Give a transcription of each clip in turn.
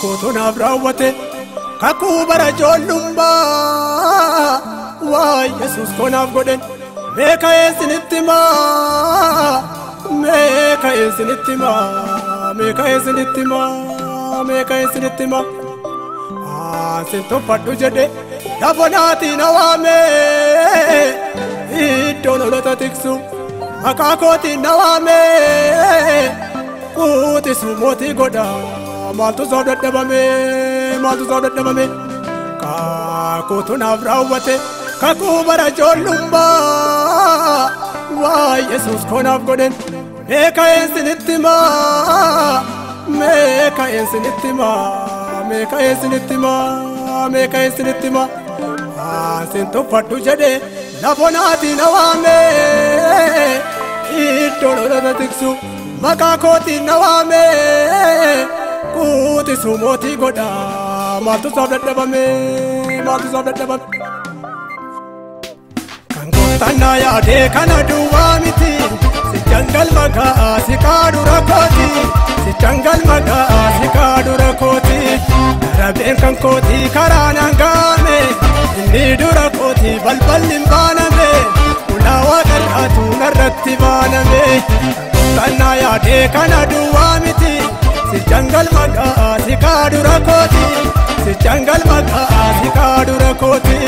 Kutuna brawate kakubara jolumba wa Jesus kona goden meka esinitima meka esinitima meka esinitima meka esinitima sinto padu jade dabonati nawame idono lota tiksu makakoti nawame kuti sumoti goda maltu zawdat dabame kakutuna brawate kakubara jolumba wa Jesus kona goden meka esinitima meka esinitima meka esinitima meka esinitima sinto padu jade labonati nawame idono lota tiksu makakoti nawame kuti sumoti goda maltu zawdat dabame Tana ya de kana duwa miti si jangal maga si kadu rakoti si jangal maga si kadu rakoti raben kan koti karana game inni durakoti balbal limbana me ulawa karatu narratti bana me tana ya de kana duwa miti si jangal maga si kadu rakoti si jangal maga si kadu rakoti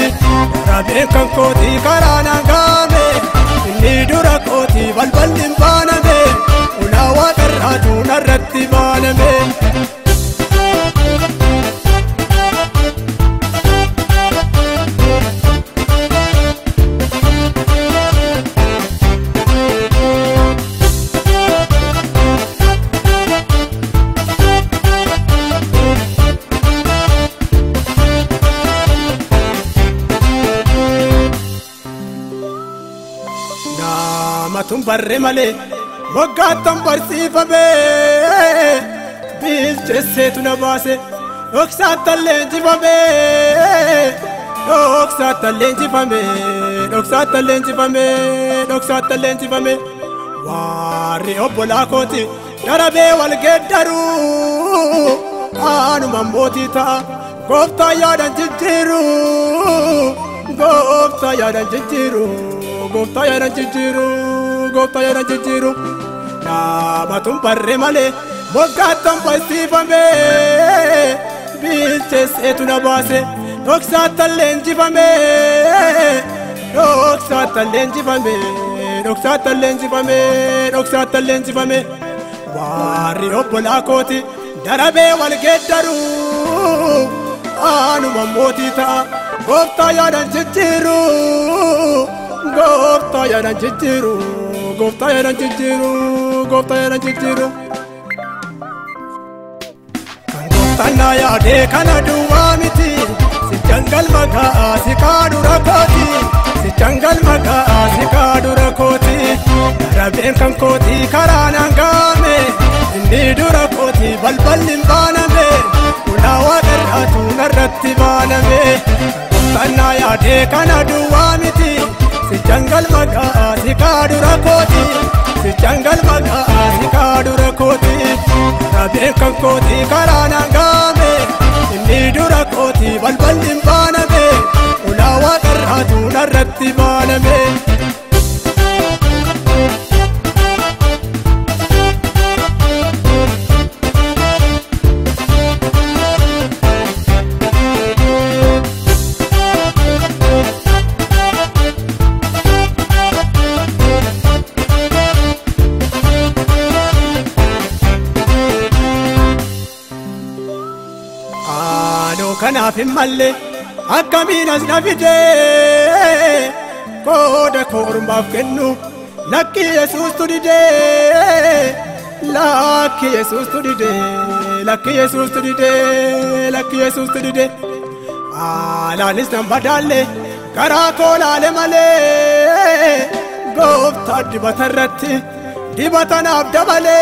raben kan koti karana game inni durakoti balbal limbana me ulawa karatu narratti bana me Matum barre male mogatam barsifa be bil jesse tuna base oksa talenji fabe oksa talenji fame oksa talenji fame oksa talenji fame wari obola koti darabe wal geddaru anu mamboti ta gofta yadan jijiru gofta yadan jijiru gofta yadan jijiru Gota yana jijiru na matum parre male mogatam pasifame bilches etuna base doksa talenji fame doksa talenji fame doksa talenji fame doksa talenji fame wari obola koti darabe wal geddaru anu mamoti ta gofta yana jijiru gofta yana jijiru Gofta yana jijiru Tana ya de kana duwa miti si jangal maga si kadu rakoti si jangal maga si kadu rakoti raben kan koti karana game inni durakoti balbal limbana me ulawa karatu narratti bana me Tana ya de kana duwa miti si jangal maga si kadu rakoti si jangal maga si kadu rakoti raben kan koti karana game inni durakoti balbal limbana me ulawa karatu narratti bana me Kanaaf malle akkamiinas nafide kooda kormaaf kennu lakki Yesuus tudide lakki Yesuus tudide lakki Yesuus tudide lakki Yesuus tudide alaanis nan badaalle karaa koolaale malee goofta dibatarratti dibatanaaf dabale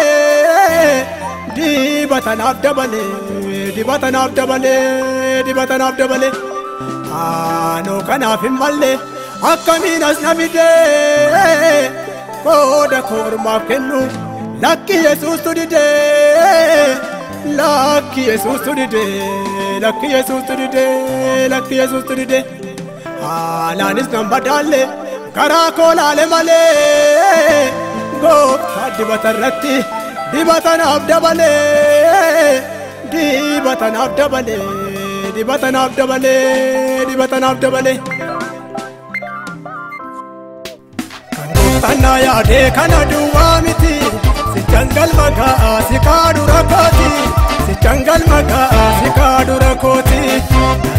dibatanaaf dabale dibatanaaf dabale ano kanaaf malle akkamiinas nafide kooda kormaaf kennu lakki Yesuus tudide lakki Yesuus tudide lakki Yesuus tudide lakki Yesuus tudide haalaanis nan badaalle karaa koo laale malee gooftaa dibata irratti dibatanaaf dabalee dibatanaaf dabalee dibatanaaf dabalee dibatanaaf dabalee kan gooftaan yaade kana duwwaa miti si jangal magaa si kaadhu rakkooti si jangal magaa si kaadhu rakkooti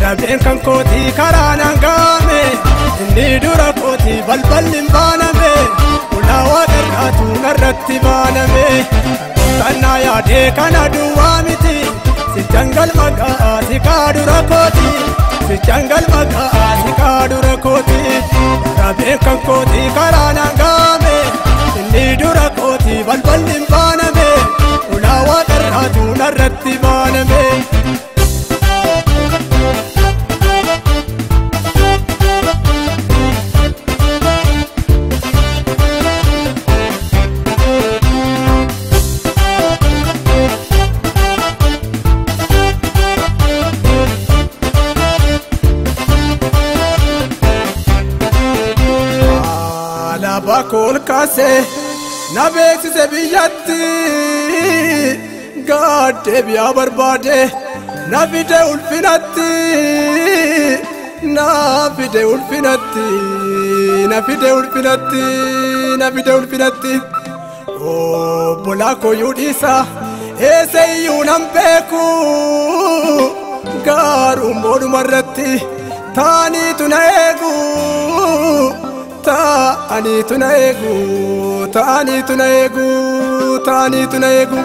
darabeen kan kooti karaa naan gaame inni dura kooti balballi hin baaname ulaa waaqarraatu narratti baaname gooftaan yaade kana duwwaa miti si jangal magaa si kaadhu rakkooti si jangal magaa si kaadhu rakkooti darabeen kan kooti karaa naan gaame inni dura kooti balballi hin baaname ulaa waaqarraatu narratti baaname Bakol kaase na beeksise biyyatti gaadde biyaa barbaade na fide ulfinatti na fide ulfinatti na fide ulfinatti na fide ulfinatti obbolaa koyyuu dhiisa eesseyyuu nan beeku garuu moodumarratti taaniitu na eegu taaniitu na eegu taaniitu na eegu taaniitu na eegu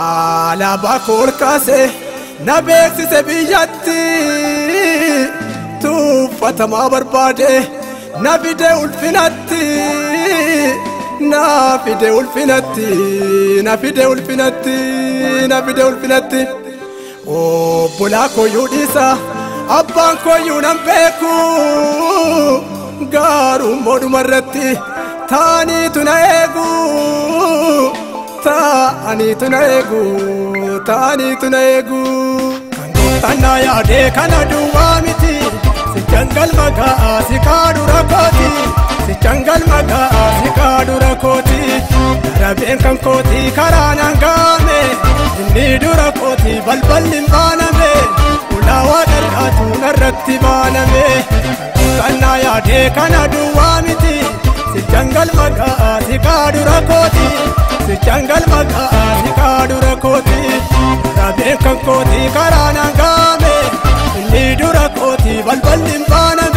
alaabaa koo ol kaase na beeksise biyyatti tuuffatamaa barbaade na fide ulfinatti na fide ulfinatti na fide ulfinatti na fide ulfinatti obbolaa koyyuu dhiisa abbaan koyyuu nan beeku garuu moodumarratti taaniitu na eegu taaniitu na eegu taaniitu na eegu kan gooftaan yaade kana duwwaa miti si jangal magaa si kaadhu rakkooti si jangal magaa si kaadhu rakkooti darabeen kan kooti karaa naan gaame inni dura kooti balballi hin baaname ulaa waaqarraatu narratti baaname gooftaan yaade kana duwwaa miti si jangal magaa si kaadhu rakkooti si jangal magaa si kaadhu rakkooti darabeen kan kooti karaa naan gaame inni dura kooti balballi hin baaname